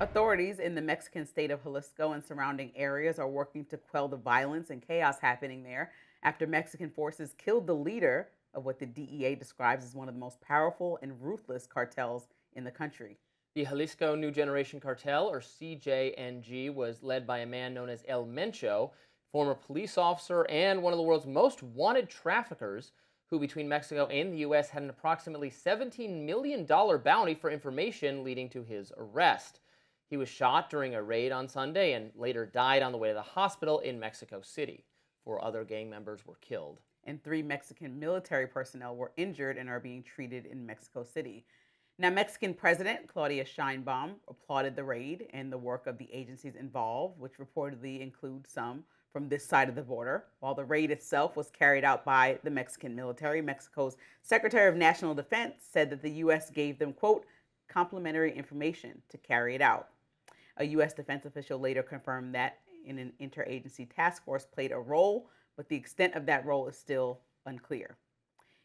Authorities in the Mexican state of Jalisco and surrounding areas are working to quell the violence and chaos happening there after Mexican forces killed the leader of what the DEA describes as one of the most powerful and ruthless cartels in the country. The Jalisco New Generation Cartel, or CJNG, was led by a man known as El Mencho, former police officer and one of the world's most wanted traffickers, who between Mexico and the U.S. had an approximately $17 million bounty for information leading to his arrest. He was shot during a raid on Sunday and later died on the way to the hospital in Mexico City. Four other gang members were killed. And three Mexican military personnel were injured and are being treated in Mexico City. Now, Mexican President Claudia Sheinbaum applauded the raid and the work of the agencies involved, which reportedly include some from this side of the border. While the raid itself was carried out by the Mexican military, Mexico's Secretary of National Defense said that the U.S. gave them, quote, complimentary information to carry it out. A U.S. defense official later confirmed that an interagency task force played a role, but the extent of that role is still unclear.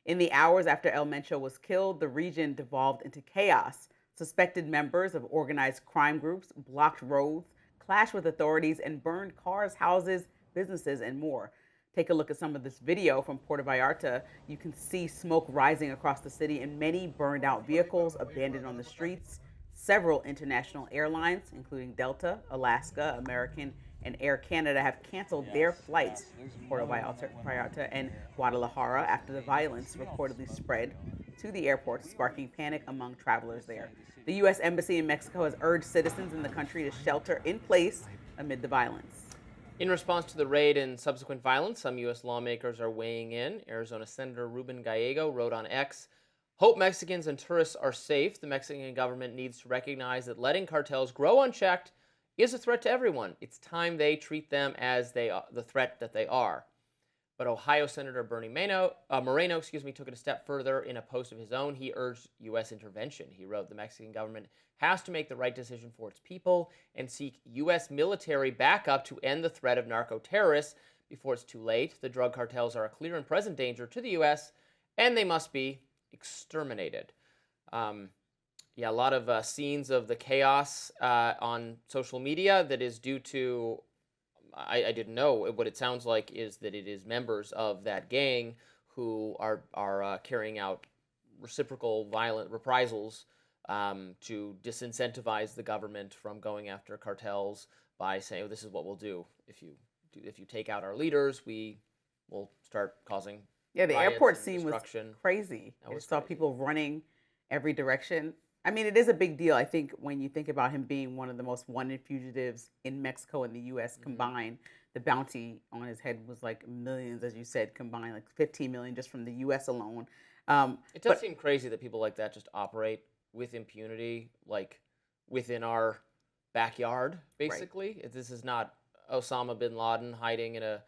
In the hours after El Mencho was killed, the region devolved into chaos. Suspected members of organized crime groups blocked roads, clashed with authorities, and burned cars, houses, businesses, and more. Take a look at some of this video from Puerto Vallarta. You can see smoke rising across the city and many burned out vehicles abandoned on the streets. Several international airlines, including Delta, Alaska, American, and Air Canada, have canceled their flights to Puerto Vallarta and Guadalajara after the violence reportedly spread to the airport, sparking panic among travelers there. The U.S. Embassy in Mexico has urged citizens in the country to shelter in place amid the violence. In response to the raid and subsequent violence, some U.S. lawmakers are weighing in. Arizona Senator Ruben Gallego wrote on X, "Hope Mexicans and tourists are safe. The Mexican government needs to recognize that letting cartels grow unchecked is a threat to everyone. It's time they treat them as the threat that they are." But Ohio Senator Bernie Moreno took it a step further in a post of his own. He urged U.S. intervention. He wrote, "The Mexican government has to make the right decision for its people and seek U.S. military backup to end the threat of narco-terrorists before it's too late. The drug cartels are a clear and present danger to the U.S., and they must be exterminated." Yeah, a lot of scenes of the chaos on social media that is due to, I didn't know, what it sounds like is that it is members of that gang who are carrying out reciprocal violent reprisals to disincentivize the government from going after cartels by saying, oh, this is what we'll do. If you take out our leaders, we will start causing Yeah, the riots airport and scene was destruction. crazy. That I was saw crazy. people running every direction. I mean, it is a big deal. I think when you think about him being one of the most wanted fugitives in Mexico and the U.S. combined, the bounty on his head was like millions, as you said, combined, like 15 million just from the U.S. alone. It does seem crazy that people like that just operate with impunity, like within our backyard, Right. basically. This is not Osama bin Laden hiding in a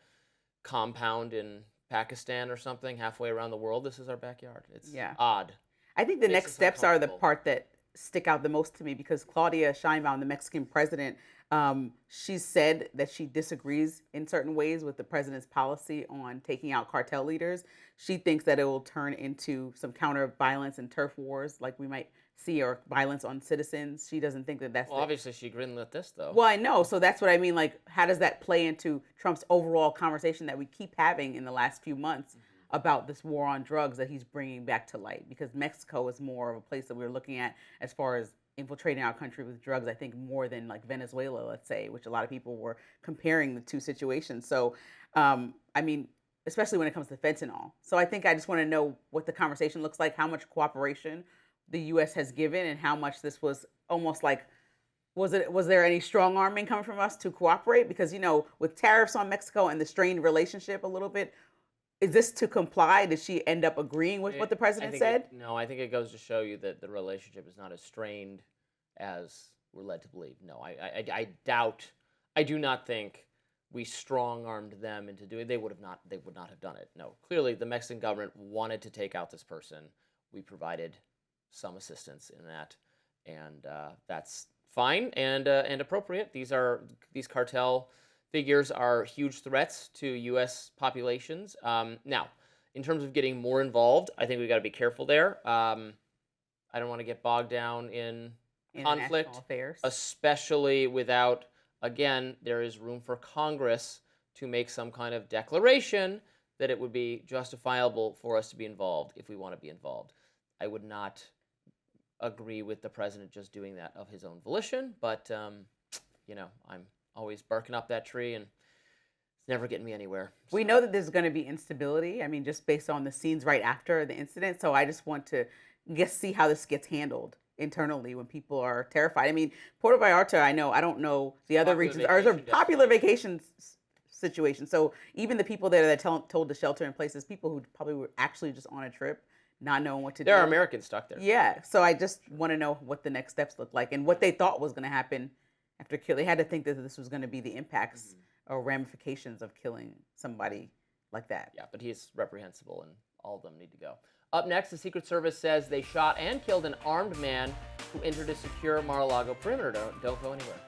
compound in Pakistan or something halfway around the world. This is our backyard. It's Yeah. odd. I think the Makes next us steps are the uncomfortable. part that stick out the most to me because Claudia Sheinbaum, the Mexican president, she said that she disagrees in certain ways with the president's policy on taking out cartel leaders. She thinks that it will turn into some counter violence and turf wars like we might see, or violence on citizens. She doesn't think that that's Well, obviously she greenlit this, though. well, I know. So that's what I mean. Like, how does that play into Trump's overall conversation that we keep having in the last few months about this war on drugs that he's bringing back to light? Because Mexico is more of a place that we're looking at as far as infiltrating our country with drugs, I think, more than like Venezuela, let's say, which a lot of people were comparing the two situations. So, I mean, especially when it comes to fentanyl. So I think I just want to know what the conversation looks like, how much cooperation the U.S. has given, and how much this was almost like, was there any strong arming coming from us to cooperate? Because with tariffs on Mexico and the strained relationship a little bit, is this to comply? Did she end up agreeing with what the president said? No, I think it goes to show you that the relationship is not as strained as we're led to believe. No, I doubt. I do not think we strong armed them into doing. They would not have done it. No, clearly the Mexican government wanted to take out this person. We provided some assistance in that, and that's fine and appropriate. These cartel figures are huge threats to U.S. populations. Now, in terms of getting more involved, I think we got to be careful there. I don't want to get bogged down in international conflict, affairs. especially without, again, there is room for Congress to make some kind of declaration that it would be justifiable for us to be involved if we want to be involved. I would not agree with the president just doing that of his own volition, but, I'm always barking up that tree and it's never getting me anywhere. We know that there's going to be instability. I mean, just based on the scenes right after the incident. So I just want to see how this gets handled internally when people are terrified. I mean, Puerto Vallarta, I don't know the other Popular regions. Ours are vacation popular vacation situations. So even the people there that told to shelter in places, people who probably were actually just on a trip, not knowing what to do. There are Americans stuck there. Yeah. So I just want to know what the next steps look like and what they thought was going to happen after killing. They had to think that this was going to be the impacts or ramifications of killing somebody like that. Yeah, but he's reprehensible and all of them need to go. Up next, the Secret Service says they shot and killed an armed man who entered a secure Mar-a-Lago perimeter. Don't go anywhere.